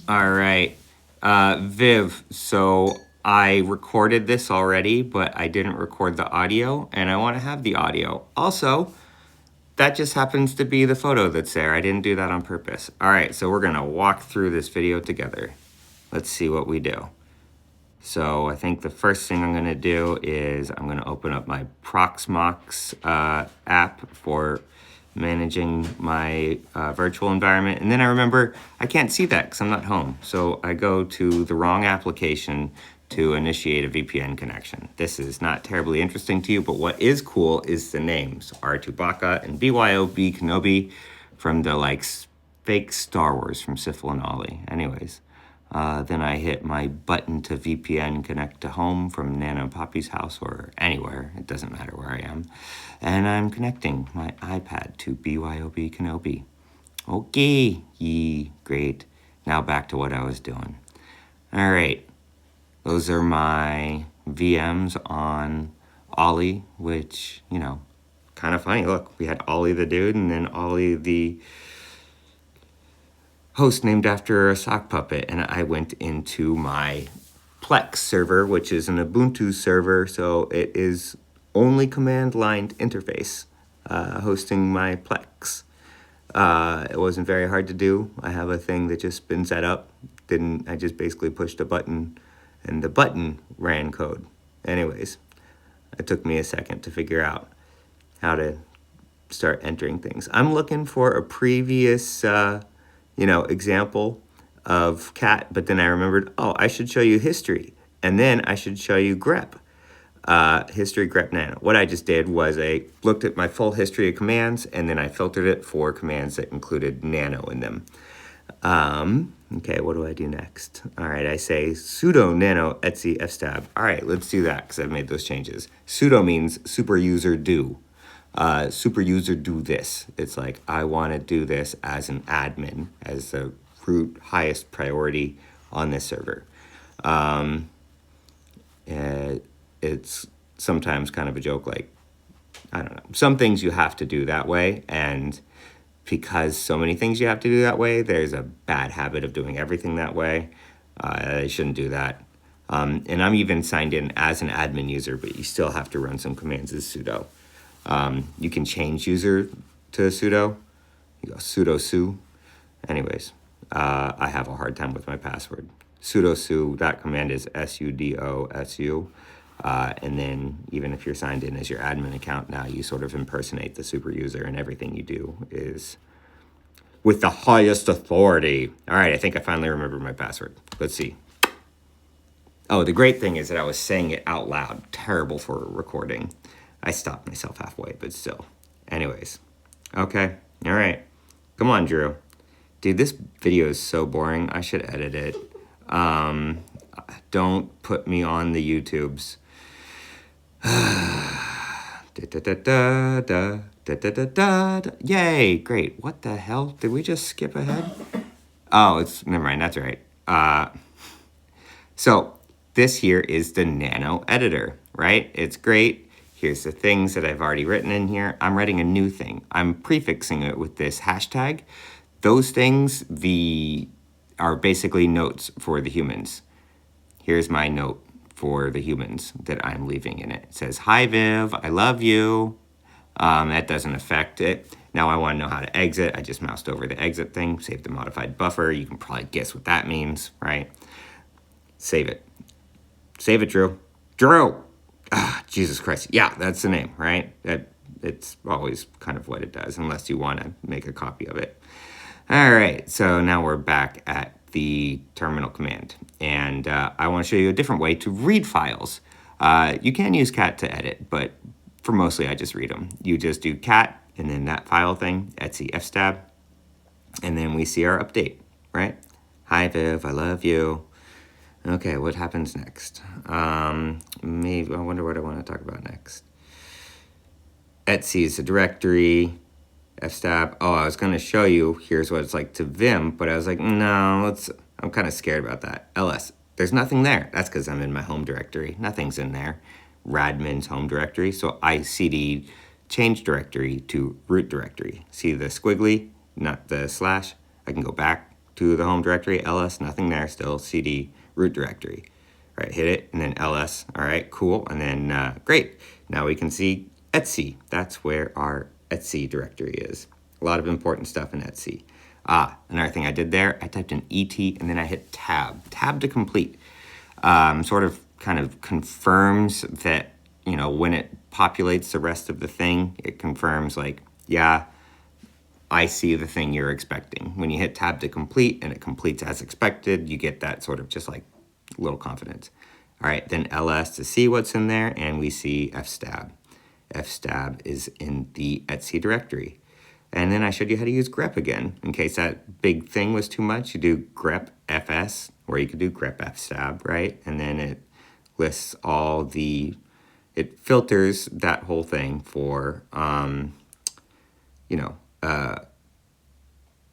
All right. Viv, so I recorded this already, but I didn't record the audio, and I want to have the audio. Also, that just happens to be the photo that's there. I didn't do that on purpose. All right, so we're going to walk through this video together. Let's see what we do. So I think the first thing I'm going to do is I'm going to open up my Proxmox app for managing my virtual environment. And then I remember I can't see that because I'm not home. So I go to the wrong application to initiate a VPN connection. This is not terribly interesting to you, but what is cool is the names R2Baka and BYOB Kenobi from the fake Star Wars from Sifl and Ollie. Anyways. Then I hit my button to VPN connect to home from Nana and Poppy's house or anywhere. It doesn't matter where I am. And I'm connecting my iPad to BYOB Kenobi. Okay, great. Now back to what I was doing. All right, those are my VMs on Ollie, which, kind of funny. Look, we had Ollie the dude and then Ollie the host named after a sock puppet, and I went into my Plex server, which is an Ubuntu server, so it is only command line interface, hosting my Plex. It wasn't very hard to do. I have a thing that just spins that up. I just basically pushed a button, and the button ran code. Anyways, it took me a second to figure out how to start entering things. I'm looking for a previous example of cat, but then I remembered, I should show you history, and then I should show you grep, history grep nano. What I just did was I looked at my full history of commands, and then I filtered it for commands that included nano in them. Okay, what do I do next? All right, I say sudo nano etc fstab. All right, let's do that because I've made those changes. Sudo means super user do. Super user do this. It's like, I want to do this as an admin, as the root highest priority on this server. It's sometimes kind of a joke, like, I don't know, some things you have to do that way, and because so many things you have to do that way, there's a bad habit of doing everything that way. You shouldn't do that. And I'm even signed in as an admin user, but you still have to run some commands as sudo. You can change user to sudo. You go sudo su. Anyways, I have a hard time with my password. Sudo su, that command is sudo su. And then even if you're signed in as your admin account now, you sort of impersonate the super user, and everything you do is with the highest authority. All right, I think I finally remember my password. Let's see. Oh, the great thing is that I was saying it out loud. Terrible for recording. I stopped myself halfway, but still. Anyways. Okay. All right. Come on, Drew. Dude, this video is so boring. I should edit it. Don't put me on the YouTubes. Yay, great. What the hell? Did we just skip ahead? Oh, never mind. That's right. So this here is the Nano editor, right? It's great. Here's the things that I've already written in here. I'm writing a new thing. I'm prefixing it with this hashtag. Those things are basically notes for the humans. Here's my note for the humans that I'm leaving in it. It says, "Hi Viv, I love you." That doesn't affect it. Now I want to know how to exit. I just moused over the exit thing, save the modified buffer. You can probably guess what that means, right? Save it. Save it, Drew. Drew! Jesus Christ. Yeah, that's the name, right? It's always kind of what it does, unless you want to make a copy of it. All right, so now we're back at the terminal command, and I want to show you a different way to read files. You can use cat to edit, but for mostly I just read them. You just do cat, and then that file thing, etc fstab, and then we see our update, right? Hi Viv, I love you. Okay, what happens next? Maybe I wonder what I want to talk about next. Etsy is a directory. Fstab. Oh, I was going to show you. Here's what it's like to Vim, but I was like, no, I'm kind of scared about that. ls. There's nothing there. That's because I'm in my home directory. Nothing's in there. Radmin's home directory. So I cd change directory to root directory. See the squiggly, not the slash? I can go back to the home directory, ls, nothing there, still cd root directory. All right, hit it, and then ls. All right, cool. And then, great. Now we can see Etsy. That's where our Etsy directory is. A lot of important stuff in Etsy. Another thing I did there, I typed in ET, and then I hit tab. Tab to complete. Sort of kind of confirms that, you know, when it populates the rest of the thing, it confirms like, yeah, I see the thing you're expecting. When you hit tab to complete and it completes as expected, you get that sort of just like little confidence. All right, then ls to see what's in there, and we see fstab. Fstab is in the Etsy directory. And then I showed you how to use grep again. In case that big thing was too much, you do grep fs, or you could do grep fstab, right? And then it lists all the, it filters that whole thing for,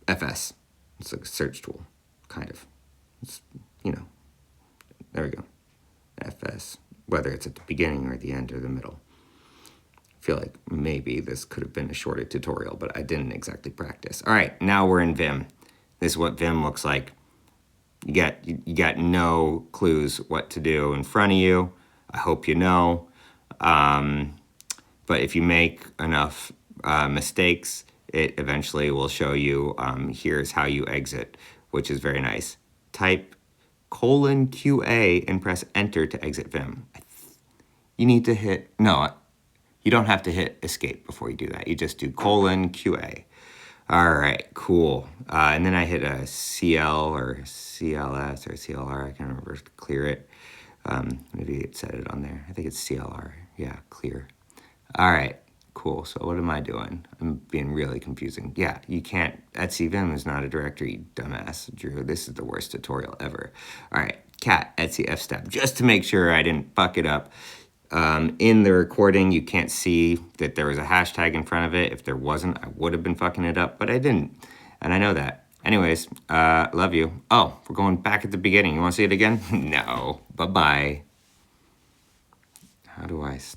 fs. It's like a search tool, kind of. It's, there we go. fs, whether it's at the beginning or the end or the middle. I feel like maybe this could have been a shorter tutorial, but I didn't exactly practice. All right, now we're in Vim. This is what Vim looks like. You got no clues what to do in front of you. I hope you know. But if you make enough mistakes, it eventually will show you, here's how you exit, which is very nice. Type :QA and press enter to exit Vim. You need to hit, no, you don't have to hit escape before you do that. You just do :QA. All right, cool. And then I hit a CL or CLS or CLR. I can't remember to clear it. Maybe it said it on there. I think it's CLR. Yeah, clear. All right, cool. So what am I doing? I'm being really confusing. Yeah, you can't. Etsy Vim is not a directory, dumbass. Drew, this is the worst tutorial ever. All right, cat Etsy fstab. Just to make sure I didn't fuck it up. In the recording, you can't see that there was a hashtag in front of it. If there wasn't, I would have been fucking it up, but I didn't. And I know that. Anyways, love you. Oh, we're going back at the beginning. You want to see it again? No. Bye-bye. How do I stop?